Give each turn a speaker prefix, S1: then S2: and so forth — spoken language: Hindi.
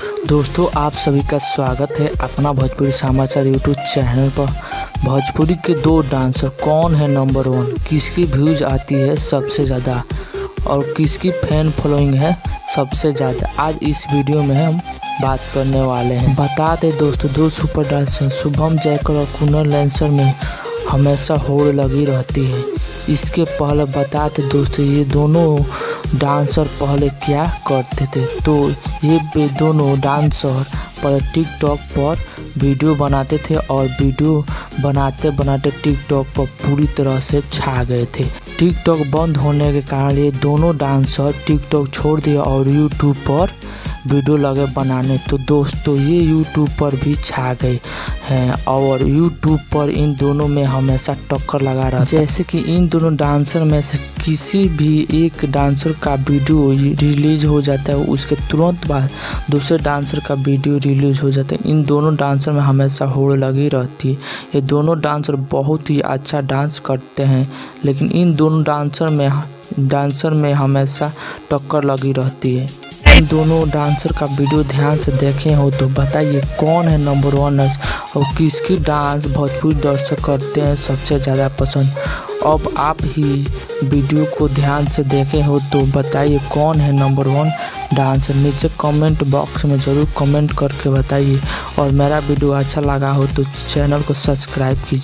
S1: दोस्तों, आप सभी का स्वागत है अपना भोजपुरी समाचार यूट्यूब चैनल पर। भोजपुरी के दो डांसर कौन है नंबर 1, किसकी व्यूज आती है सबसे ज़्यादा और किसकी फैन फॉलोइंग है सबसे ज़्यादा, आज इस वीडियो में हम बात करने वाले हैं। बता दें दोस्तों, दो सुपर डांसर शुभम जयकर और कुणाल लैंसर में हमेशा होड़ लगी रहती है। इसके पहले बताते दोस्तों, ये दोनों डांसर पहले क्या करते थे। तो ये दोनों डांसर पर टिकटॉक पर वीडियो बनाते थे और वीडियो बनाते बनाते टिकटॉक पर पूरी तरह से छा गए थे। टिकटॉक बंद होने के कारण ये दोनों डांसर टिकटॉक छोड़ दिया और यूट्यूब पर वीडियो लगे बनाने। तो दोस्तों, ये यूट्यूब पर भी छा गए हैं और यूट्यूब पर इन दोनों में हमेशा टक्कर लगा रहा है। जैसे कि इन दोनों डांसर में से किसी भी एक डांसर का वीडियो रिलीज हो जाता है, उसके तुरंत बाद दूसरे डांसर का वीडियो रिलीज हो जाता है। इन दोनों डांसर में हमेशा होड़ लगी रहती है। ये दोनों डांसर बहुत ही अच्छा डांस करते हैं, लेकिन इन दोनों डांसर में हमेशा टक्कर लगी रहती है। इन दोनों डांसर का वीडियो ध्यान से देखे हो तो बताइए कौन है नंबर 1 और किसकी डांस भोजपुरी दर्शक करते हैं सबसे ज़्यादा पसंद। अब आप ही वीडियो को ध्यान से देखे हो तो बताइए कौन है नंबर 1 डांसर। नीचे कमेंट बॉक्स में ज़रूर कमेंट करके बताइए और मेरा वीडियो अच्छा लगा हो तो चैनल को सब्सक्राइब कीजिए।